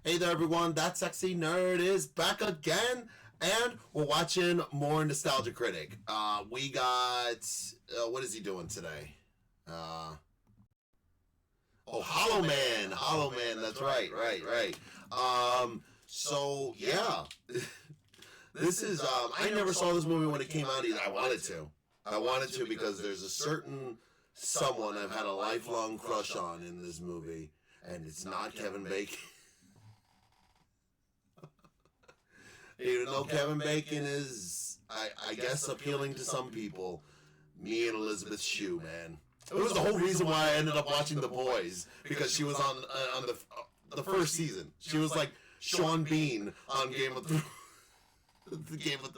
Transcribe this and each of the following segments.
Hey there, everyone. That sexy nerd is back again, and we're watching more Nostalgia Critic. We got what is he doing today? Hollow Man. Hollow Man. That's right. So yeah, this is. I never saw this movie when it came out either. I wanted to because there's a certain someone I've had a lifelong crush on in this movie, and it's not Kevin Bacon. Even though Kevin Bacon is, I guess, appealing to some people, me and Elizabeth Shue, man. It was the whole reason why I ended up watching The Boys, because she was on the first season. She was like Sean Bean on Game of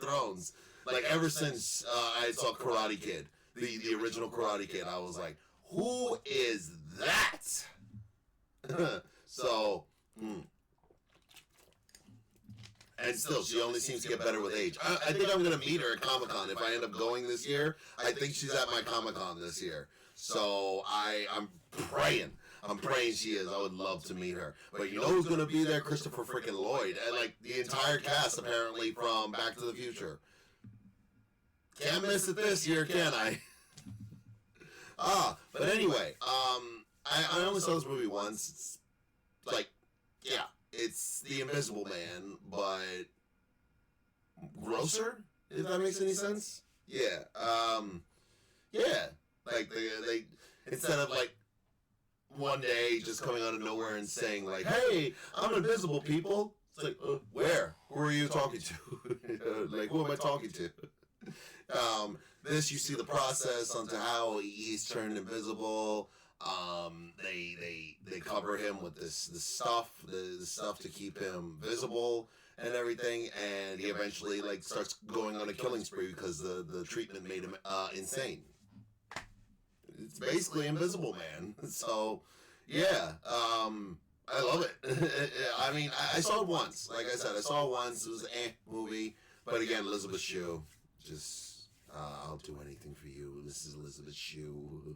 Thrones. Like, ever since I saw Karate Kid, the original Karate Kid, I was like, who is that? And still, she only seems to get better with age. I think I'm going to meet her at Comic-Con. If I end up going this year, I think she's at my Comic-Con this year. So I'm praying. I'm praying she is. I would love to meet her. But you know who's going to be there? Christopher freaking Lloyd. And like the entire cast, apparently, from Back to the Future. Can't miss it this year, can I? But anyway, I only saw this movie once. It's like, yeah. It's The Invisible Man, but grosser, if that makes any sense. Yeah. Like they instead of like one day just coming out of nowhere and saying like, "Hey, I'm invisible, people." It's like, where? Who are you talking to? Like, who am I talking to? This you see the process onto how he's turned invisible. They cover him with this stuff, the stuff to keep him visible and everything, and he eventually like starts going on a killing spree because the treatment made him insane. It's basically Invisible Man. So yeah, I love it. I mean, I saw it once. Like I said, I saw it once. It was an movie, but again, Elizabeth Shue, just. I'll do anything for you. This is Elizabeth Shue.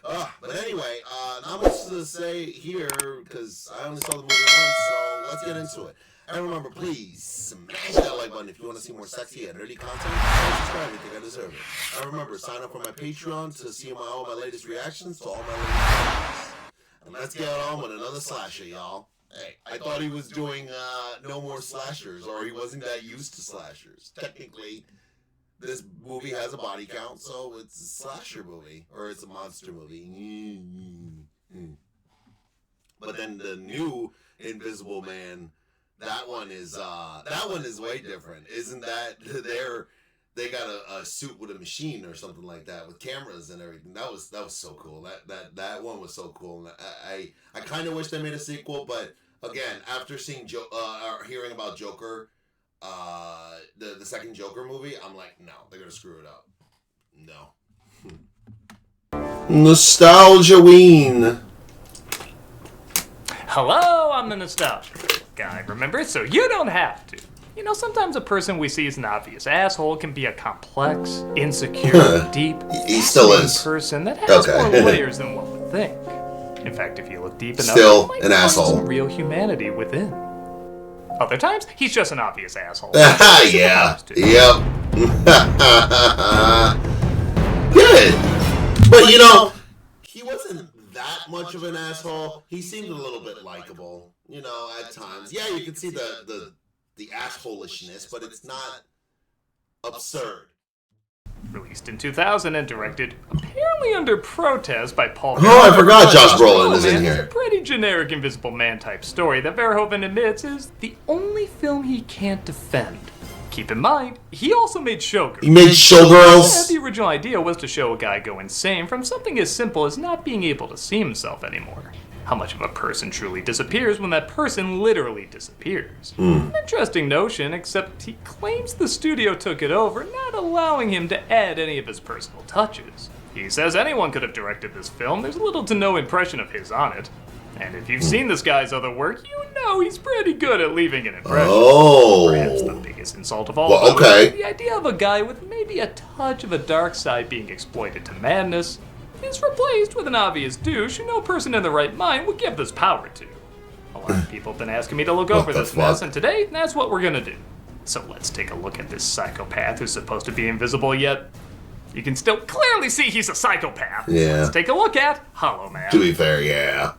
But anyway, not much to say here because I only saw the movie once, so let's get into it. And remember, please smash that like button if you want to see more sexy and nerdy content. And subscribe if you think I deserve it. And remember, sign up for my Patreon to see all my latest reactions to all my latest videos. And let's get on with another slasher, y'all. Hey, I thought he was doing no more slashers, or he wasn't that used to slashers. Technically, this movie has a body count, so it's a slasher movie, or it's a monster movie. But then the new Invisible Man, that one is way different. Isn't that they got a suit with a machine or something like that with cameras and everything? That was so cool. That one was so cool. I kind of wish they made a sequel, but again, after seeing or hearing about Joker. The second Joker movie, I'm like, no, they're gonna screw it up. No. Nostalgia-ween. Hello, I'm the Nostalgia guy, remember? So you don't have to. You know, sometimes a person we see as an obvious asshole can be a complex, insecure, deep, he still is person that has more layers than one would think. In fact, if you look deep enough, still you might an find asshole. some real humanity within. Other times, he's just an obvious asshole. Yeah. Yep. Good. But you know, he wasn't that much of an asshole. He seemed a little bit likable, you know, at times. Yeah, you can see the assholishness, but it's not absurd. Released in 2000 and directed, apparently under protest, by Paul. Oh, I forgot Josh Brolin is in It's here. a pretty generic Invisible Man type story that Verhoeven admits is the only film he can't defend. Keep in mind, he also made Showgirls. He made Showgirls. The original idea was to show a guy go insane from something as simple as not being able to see himself anymore. How much of a person truly disappears when that person literally disappears. An interesting notion, except he claims the studio took it over, not allowing him to add any of his personal touches. He says anyone could have directed this film, there's little to no impression of his on it. And if you've seen this guy's other work, you know he's pretty good at leaving an impression. Oh. Perhaps the biggest insult of all, Well, okay. the idea of a guy with maybe a touch of a dark side being exploited to madness is replaced with an obvious douche who no person in their right mind would give this power to. A lot of people have been asking me to look over this mess, and today, that's what we're gonna do. So let's take a look at this psychopath who's supposed to be invisible, yet you can still clearly see he's a psychopath. Yeah. Let's take a look at Hollow Man. To be fair, yeah.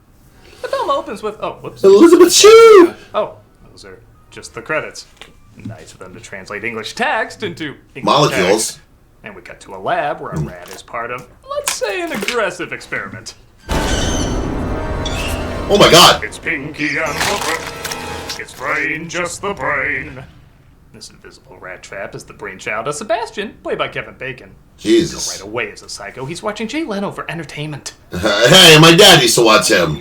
The film opens with, oh, whoops. Elizabeth Shue! Oh, those are just the credits. Nice of them to translate English text into English Molecules. text. And we cut to a lab where a rat is part of, let's say, an aggressive experiment. Oh my god! It's Pinky and the Brain. It's brain, just the brain. This invisible rat trap is the brainchild of Sebastian, played by Kevin Bacon. Jesus. Right away as a psycho, he's watching Jay Leno for entertainment. Hey, my dad used to watch him.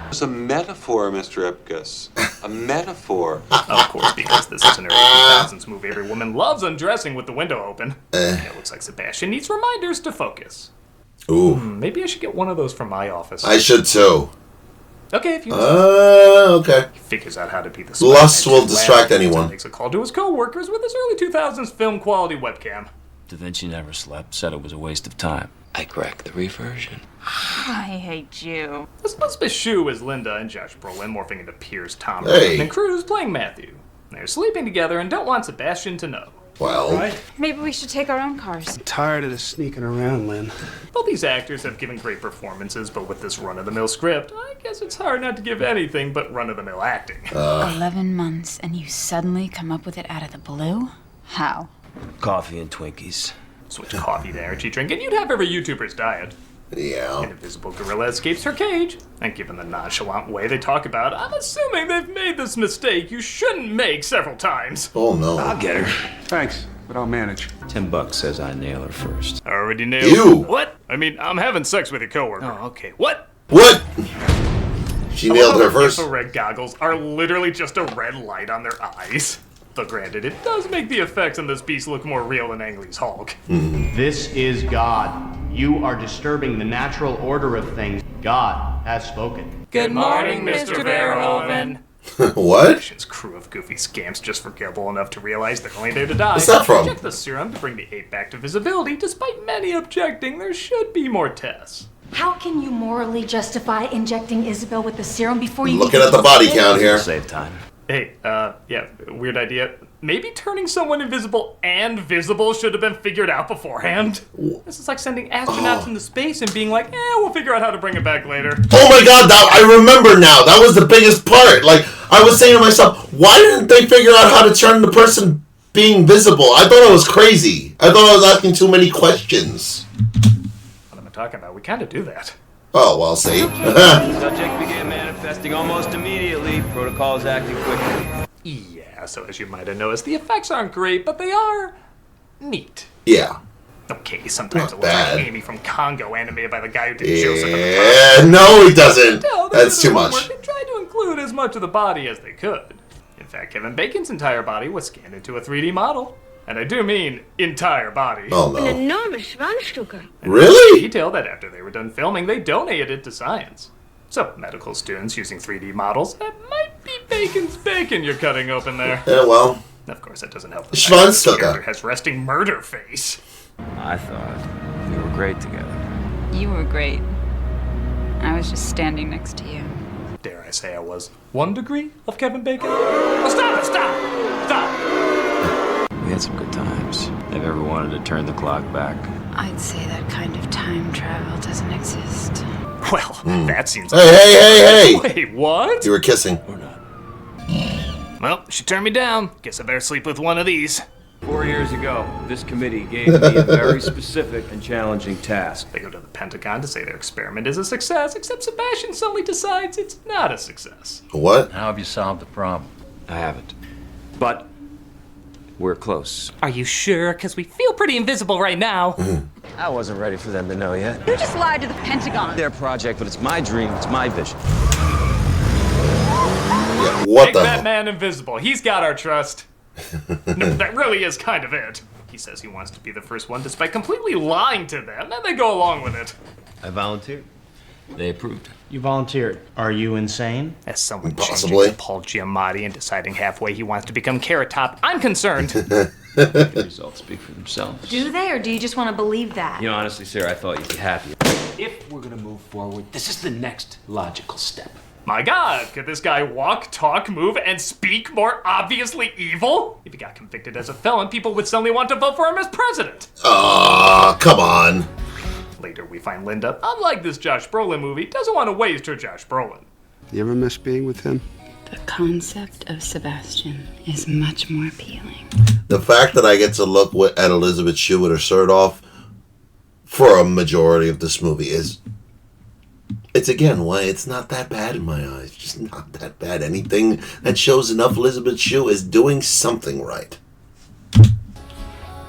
It's a metaphor, Mr. Ipkiss. A metaphor. Of course, because this is an early 2000s movie, every woman loves undressing with the window open. It looks like Sebastian needs reminders to focus. Ooh. Maybe I should get one of those from my office. I should too. Okay, if you Okay. He figures out how to be the Lust will distract anyone. Makes a call to his co-workers with his early 2000s film quality webcam. Da Vinci never slept, said it was a waste of time. I cracked the reversion. I hate you. This Elizabeth Shue is Linda and Josh Brolin morphing into Piers Tom Hey. and Cruz playing Matthew. They're sleeping together and don't want Sebastian to know. Well. Maybe we should take our own cars. Tired of this sneaking around, Lynn. Both these actors have given great performances, but with this run-of-the-mill script, I guess it's hard not to give anything but run-of-the-mill acting. 11 months, and you suddenly come up with it out of the blue? How? Coffee and Twinkies. Switch coffee to energy drink, and you'd have every YouTuber's diet. Yeah. An invisible gorilla escapes her cage, and given the nonchalant way they talk about it, I'm assuming they've made this mistake you shouldn't make several times. Oh no. I'll get her. Thanks, but I'll manage. $10 says I nail her first. Already nailed. Ew. What? I mean, I'm having sex with your coworker. Oh, okay. What? What? She nailed her The first. infrared goggles are literally just a red light on their eyes. Though granted, it does make the effects on this beast look more real than Ang Lee's Hulk. This is God. You are disturbing the natural order of things. God has spoken. Good morning, Mr. Verhoeven. What? Mission's crew of goofy scamps just forgettable enough to realize they're only there to die. What's that from? Inject the serum to bring the ape back to visibility, despite many objecting there should be more tests. How can you morally justify injecting Isabel with the serum before you... Looking at the body count here. Save time. Hey, yeah, weird idea. Maybe turning someone invisible and visible should have been figured out beforehand. This is like sending astronauts into space and being like, we'll figure out how to bring it back later. Oh my god, that I remember now. That was the biggest part. Like, I was saying to myself, why didn't they figure out how to turn the person being visible? I thought I was crazy. I thought I was asking too many questions. What am I talking about? We kind of do that. Oh, well, see. Subject began manifesting almost immediately. Protocols acting quickly. Yeah, so as you might have noticed, the effects aren't great, but they are neat. Yeah. Okay, sometimes Not it looks bad. like Amy from Congo, animated by the guy who did Joseph at the Yeah, no, he doesn't. No, That's too much. They tried to include as much of the body as they could. In fact, Kevin Bacon's entire body was scanned into a 3D model. And I do mean entire body. Oh, no. enormous Schwanzstücke. Really? Detail that after they were done filming, they donated it to science. So, medical students using 3D models, that might be Bacon's bacon you're cutting open there. Yeah, well. Of course, that doesn't help. The fact that this Schwanzstücke. character has resting murder face. I thought we were great together. You were great. I was just standing next to you. Dare I say I was 1 degree of Kevin Bacon? Oh, stop it! Stop! Stop! We had some good times. I've ever wanted to turn the clock back. I'd say that kind of time travel doesn't exist. Well, that seems Hey, hey, hey, hey! Wait, what? You were kissing. Or not. Well, she turned me down. Guess I better sleep with one of these. 4 years ago, this committee gave me a very specific and challenging task. They go to the Pentagon to say their experiment is a success, except Sebastian suddenly decides it's not a success. What? How have you solved the problem? I haven't. But we're close. Are you sure? Because we feel pretty invisible right now. I wasn't ready for them to know yet. You just lied to the Pentagon. Their project, but it's my dream, it's my vision. Yeah, what Make the that hell? man invisible. He's got our trust. No, that really is kind of it. He says he wants to be the first one despite completely lying to them, and they go along with it. I volunteered. They approved. You volunteered. Are you insane? As someone Possibly. changing to Paul Giamatti and deciding halfway he wants to become Carrot Top, I'm concerned. The results speak for themselves. Do they, or do you just want to believe that? You know, honestly, Sarah, I thought you'd be happy. If we're gonna move forward, this is the next logical step. My God, could this guy walk, talk, move, and speak more obviously evil? If he got convicted as a felon, people would suddenly want to vote for him as president. Come on. Later, we find Linda, unlike this Josh Brolin movie, doesn't want to waste her Josh Brolin. You ever miss being with him? The concept of Sebastian is much more appealing. The fact that I get to look at Elizabeth Shue with her shirt off for a majority of this movie is... It's again why it's not that bad in my eyes. Just not that bad. Anything that shows enough Elizabeth Shue is doing something right.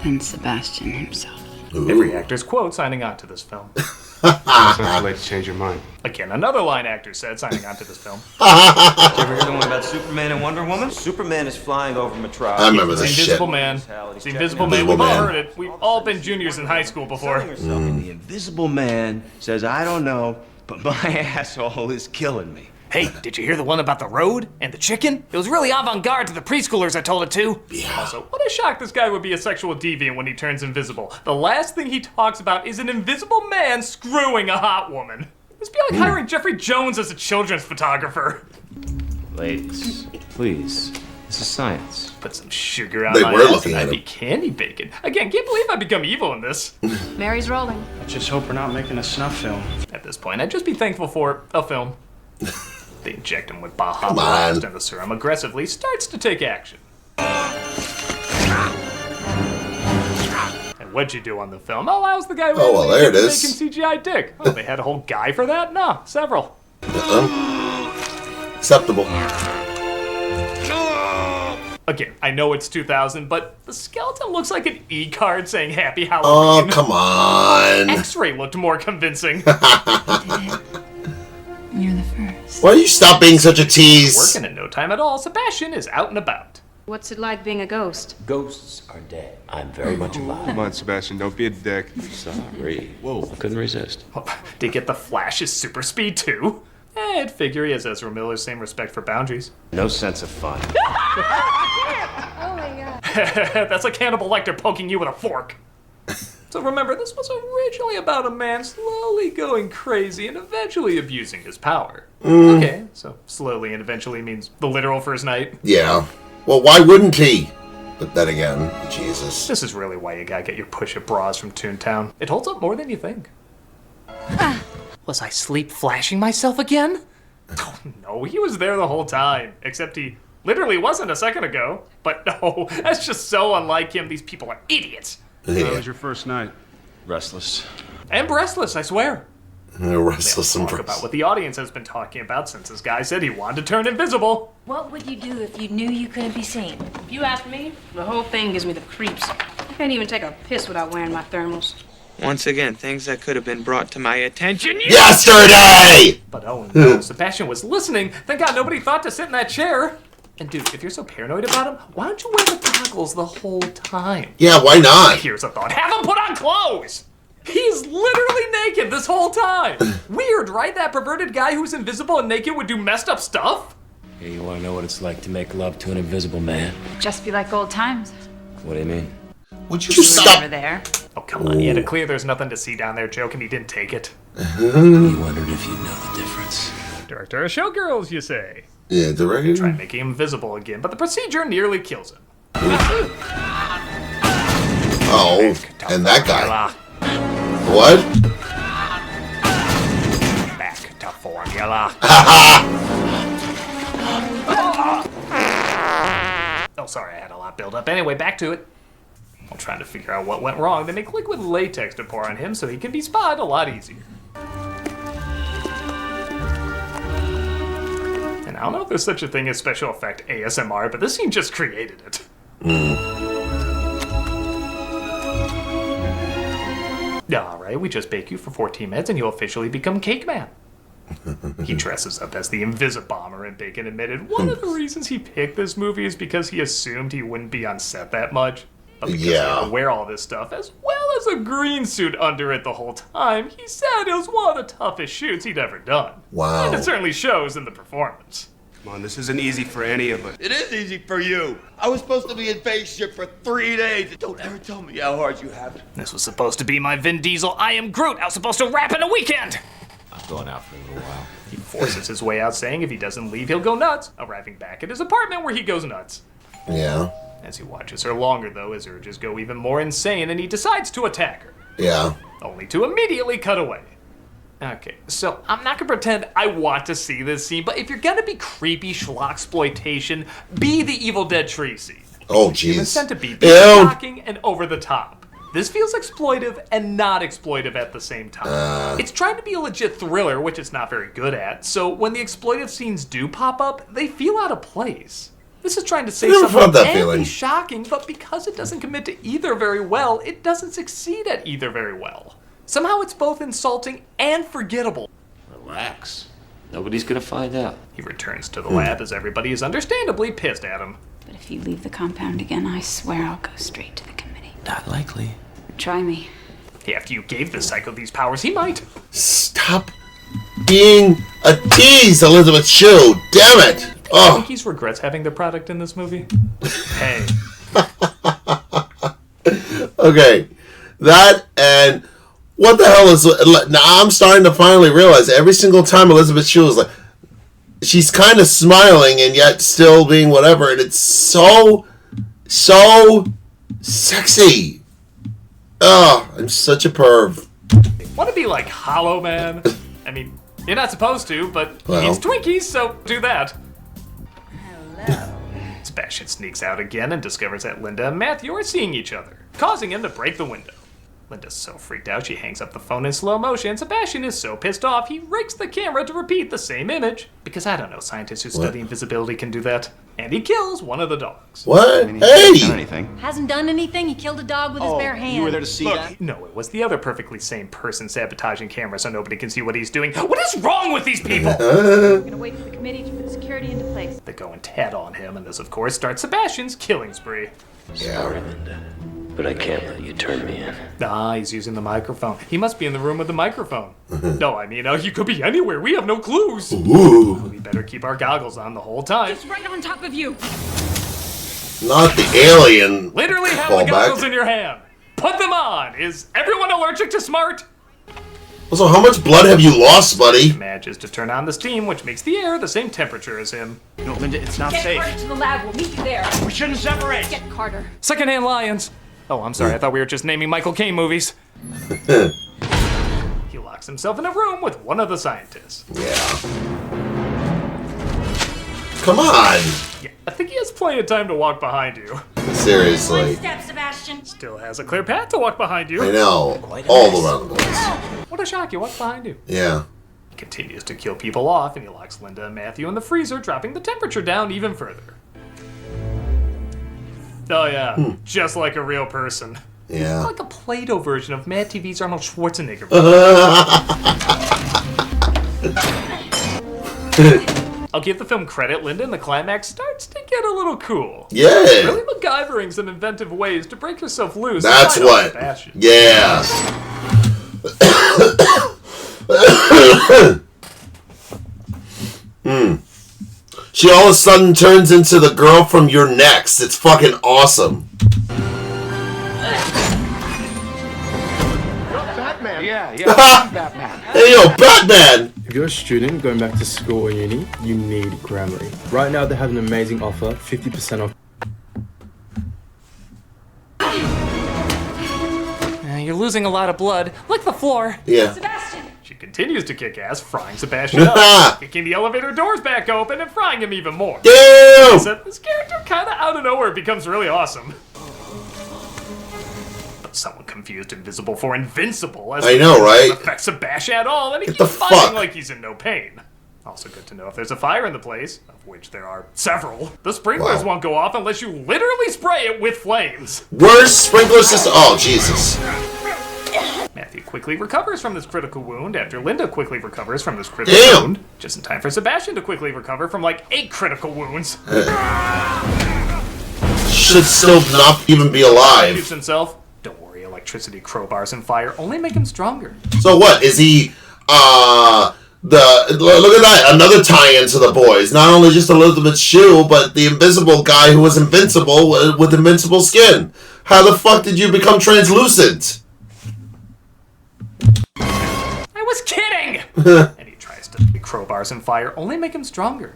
And Sebastian himself. Ooh. Every actor's quote signing on to this film. It's not too late to change your mind. Again, another line actor said signing on to this film. Did you ever hear the one about Superman and Wonder Woman? Superman is flying over Metropolis. I remember It's this shit. Invisible Man. It's the Invisible Man. We've all heard it. We've all been juniors in high school before. And the Invisible Man says, I don't know, but my asshole is killing me. Hey, did you hear the one about the road and the chicken? It was really avant-garde to the preschoolers I told it to. Yeah. Also, what a shock this guy would be a sexual deviant when he turns invisible. The last thing he talks about is an invisible man screwing a hot woman. This would be like hiring Jeffrey Jones as a children's photographer. Ladies, please. This is science. Put some sugar on They my were ass looking and at I'd be him. candy bacon. Again, can't believe I become evil in this. Mary's rolling. I just hope we're not making a snuff film. At this point, I'd just be thankful for a film. They inject him with Baja Come Blast, on. and the serum aggressively starts to take action. And what'd you do on the film? Allows the guy Oh, well, there it is. making CGI dick. Oh, they had a whole guy for that? No, several. Acceptable. Again, I know it's 2000, but the skeleton looks like an E-card saying Happy Oh, Halloween. come on. X-ray looked more convincing. You're the first. Why don't you stop being such a tease? Working in no time at all, Sebastian is out and about. What's it like being a ghost? Ghosts are dead. I'm very much alive. Come on, Sebastian, don't be a dick. Sorry. Whoa. I couldn't resist. Did you get the Flash's super speed too? I'd figure he has Ezra Miller's same respect for boundaries. No sense of fun. Oh my god. That's like Hannibal Lecter poking you with a fork. So remember, this was originally about a man slowly going crazy and eventually abusing his power. Okay, so slowly and eventually means the literal first night. Yeah. Well, why wouldn't he? But then again, Jesus. This is really why you gotta get your push-up bras from Toontown. It holds up more than you think. Was I sleep flashing myself again? Oh, no, he was there the whole time. Except he literally wasn't a second ago. But no, that's just so unlike him. These people are idiots. How was your first night? Restless. And breastless, I swear. Restless and Talk about what the audience has been talking about since this guy said he wanted to turn invisible. What would you do if you knew you couldn't be seen? If you ask me, the whole thing gives me the creeps. I can't even take a piss without wearing my thermals. Once again, things that could have been brought to my attention yesterday! But oh no, Sebastian was listening. Thank God nobody thought to sit in that chair. And dude, if you're so paranoid about him, why don't you wear the goggles the whole time? Yeah, why not? Here's a thought. Have him put on clothes! He's literally naked this whole time. Weird, right? That perverted guy who's invisible and naked would do messed up stuff? Hey, you wanna know what it's like to make love to an invisible man? Just be like old times. What do you mean? Would you stop? Over there. Oh, come on. He had to clear there's nothing to see down there joke and he didn't take it. You wondered if you'd know the difference. Director of Showgirls, you say? Yeah, director. Try making him invisible again, but the procedure nearly kills him. Oh, and that guy. What? Back to formula. Oh, sorry, I had a lot built up. Anyway, back to it. While trying to figure out what went wrong, they make liquid latex to pour on him so he can be spotted a lot easier. And I don't know if there's such a thing as special effect ASMR, but this scene just created it. Alright, we just bake you for 14 minutes and you officially become Cake Man. He dresses up as the Invisibomber, and Bacon admitted one of the reasons he picked this movie is because he assumed he wouldn't be on set that much. But because he had to wear all this stuff, as well as a green suit under it the whole time, he said it was one of the toughest shoots he'd ever done. Wow. And it certainly shows in the performance. Come on, this isn't easy for any of us. It is easy for you. I was supposed to be in spaceship for 3 days. Don't ever tell me how hard you have it. This was supposed to be my Vin Diesel I Am Groot. I was supposed to rap in a weekend. I'm going out for a little while. He forces his way out, saying if he doesn't leave, he'll go nuts, arriving back at his apartment where he goes nuts. Yeah. As he watches her longer, though, his urges go even more insane, and he decides to attack her. Yeah. Only to immediately cut away. Okay, so I'm not gonna pretend I want to see this scene, but if you're gonna be creepy schlocksploitation, be the Evil Dead tree scene. Oh, Human jeez. Centipede, be shocking and over the top. This feels exploitive and not exploitive at the same time. It's trying to be a legit thriller, which it's not very good at, so when the exploitive scenes do pop up, they feel out of place. This is trying to say something and be shocking, but because it doesn't commit to either very well, it doesn't succeed at either very well. Somehow it's both insulting and forgettable. Relax. Nobody's gonna find out. He returns to the lab as everybody is understandably pissed at him. But if you leave the compound again, I swear I'll go straight to the committee. Not likely. Try me. After you gave the psycho these powers, he might. Stop being a tease, Elizabeth Shue. Damn it. I think he regrets having the product in this movie. Hey. Okay. That and what the hell is... Now I'm starting to finally realize every single time Elizabeth Shue is like... She's kind of smiling and yet still being whatever. And it's so sexy. Oh, I'm such a perv. Want to be like Hollow Man? I mean, you're not supposed to, but he eats Twinkies, so do that. Sebastian sneaks out again and discovers that Linda and Matthew are seeing each other, causing him to break the window. Linda's so freaked out she hangs up the phone in slow motion. Sebastian is so pissed off he rigs the camera to repeat the same image. Because I don't know, scientists who study invisibility can do that. And he kills one of the dogs. What? Hasn't done anything. He killed a dog with his bare hand. You were there to see that? No, it was the other perfectly sane person sabotaging camera so nobody can see what he's doing. What is wrong with these people? We're gonna wait for the committee to put security into place. They go and tat on him, and this, of course, starts Sebastian's killing spree. Sorry, Linda, but I can't let you turn me in. Ah, he's using the microphone. He must be in the room with the microphone. No, I mean, you could be anywhere. We have no clues. Ooh. We better keep our goggles on the whole time. It's right on top of you. Not the alien. Literally have the goggles in your hand. Put them on. Is everyone allergic to smart? Also, how much blood have you lost, buddy? He manages to turn on the steam, which makes the air the same temperature as him. No, Linda, it's not Get safe. Carter to the lab. We'll meet you there. We shouldn't separate. Get Carter. Secondhand lions. Oh, I'm sorry. I thought we were just naming Michael Caine movies. He locks himself in a room with one of the scientists. Yeah. Come on. Yeah, I think he has plenty of time to walk behind you. Seriously. One step, Sebastian. Still has a clear path to walk behind you. I know. All around the place. What a shock, you walk behind you. Yeah. He continues to kill people off, and he locks Linda and Matthew in the freezer, dropping the temperature down even further. Oh yeah, just like a real person. Yeah. Like a Play-Doh version of Mad TV's Arnold Schwarzenegger. I'll give the film credit, Linda in the climax starts to get a little cool. Yeah. Really MacGyvering some inventive ways to break herself loose. That's what. Yeah. She all of a sudden turns into the girl from Your Next. It's fucking awesome. Batman. Yeah, Batman. Hey, yo, Batman! If you're a student going back to school or uni, you need Grammarly. Right now they have an amazing offer, 50% off. You're losing a lot of blood. Lick the floor. Yeah. Sebastian. She continues to kick ass, frying Sebastian up, kicking the elevator doors back open and frying him even more. Damn! So this character kind of out of nowhere becomes really awesome. But someone confused Invisible for Invincible as I know, right? affects Sebastian at all, and he Get the keeps fighting fuck? like he's in no pain. Also good to know if there's a fire in the place, of which there are several, the sprinklers won't go off unless you literally spray it with flames. Worst sprinkler system. Oh, Jesus. Matthew quickly recovers from this critical wound after Linda quickly recovers from this critical wound. Just in time for Sebastian to quickly recover from like 8 critical wounds. Should still not even be Shoots alive. himself. Don't worry, electricity, crowbars, and fire only make him stronger. So what? Is he, look at that, another tie-in to the boys. Not only just Elizabeth Shue, but the invisible guy who was invincible with invincible skin. How the fuck did you become translucent? I was kidding! And he tries to crowbars and fire only make him stronger.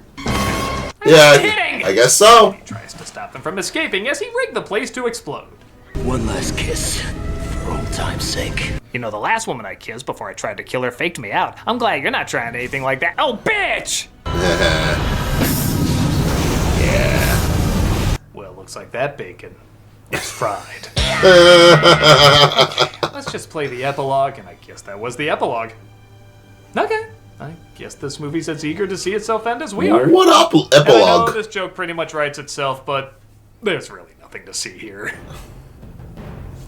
Yeah, kidding! I guess so. He tries to stop them from escaping as he rigged the place to explode. One last kiss, for old time's sake. You know, the last woman I kissed before I tried to kill her faked me out. I'm glad you're not trying anything like that. Oh, bitch! Yeah. Well, looks like that bacon is fried. Let's just play the epilogue, and I guess that was the epilogue. Okay. I guess this movie's as eager to see itself end as we are. What epilogue? And I know this joke pretty much writes itself, but there's really nothing to see here.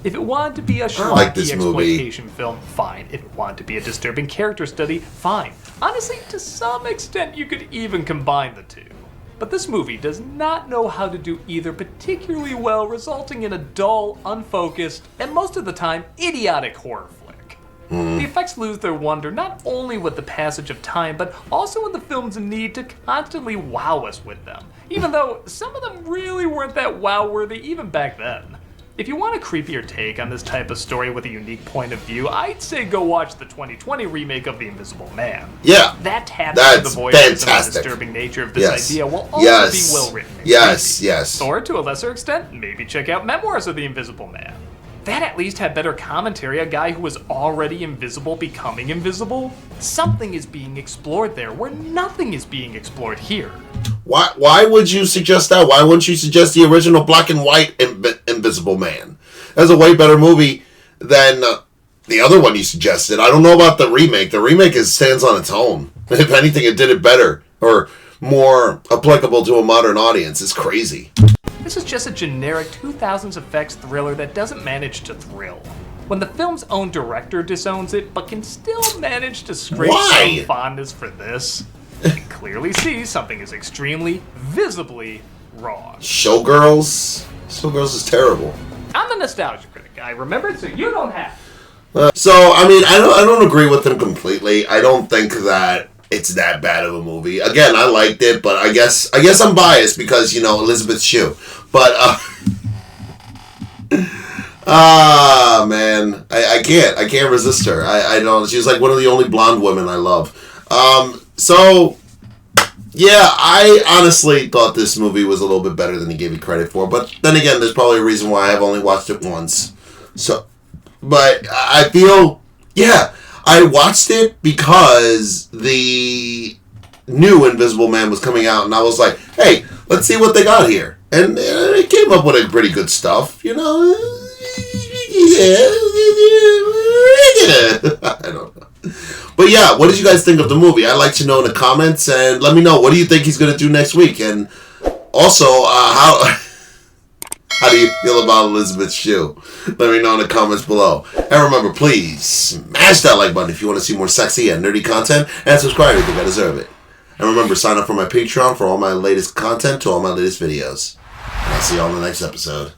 If it wanted to be a schlocky exploitation film, fine. If it wanted to be a disturbing character study, fine. Honestly, to some extent, you could even combine the two. But this movie does not know how to do either particularly well, resulting in a dull, unfocused, and most of the time, idiotic horror flick. The effects lose their wonder not only with the passage of time, but also in the film's need to constantly wow us with them, even though some of them really weren't that wow-worthy even back then. If you want a creepier take on this type of story with a unique point of view, I'd say go watch the 2020 remake of The Invisible Man. Yeah, that taps into the voyeurism and disturbing nature of this idea will also be well written. Yes. Or to a lesser extent, maybe check out Memoirs of the Invisible Man. That at least had better commentary, a guy who was already invisible becoming invisible. Something is being explored there where nothing is being explored here. Why would you suggest that? Why wouldn't you suggest the original black and white Invisible Man? That's a way better movie than the other one you suggested. I don't know about the remake. The remake stands on its own. If anything, it did it better or more applicable to a modern audience. It's crazy. This is just a generic 2000s effects thriller that doesn't manage to thrill. When the film's own director disowns it, but can still manage to scrape some fondness for this, you can clearly see something is extremely, visibly wrong. Showgirls is terrible. I'm the nostalgia critic. I remember it, so you don't have. So I mean, I don't agree with him completely. I don't think that it's that bad of a movie. Again, I liked it, but I guess I'm biased because, you know, Elizabeth Shue. But man, I can't resist her. I don't. She's like one of the only blonde women I love. So yeah, I honestly thought this movie was a little bit better than he gave me credit for. But then again, there's probably a reason why I've only watched it once. So, but I feel, yeah, I watched it because the new Invisible Man was coming out, and I was like, hey, let's see what they got here. And it came up with pretty good stuff, you know. I don't know. But yeah, what did you guys think of the movie? I'd like to know in the comments, and let me know, what do you think he's going to do next week? And also, how do you feel about Elizabeth Shue? Let me know in the comments below. And remember, please smash that like button if you want to see more sexy and nerdy content, and subscribe if you think I deserve it. And remember, sign up for my Patreon for all my latest content to all my latest videos. And I'll see you all in the next episode.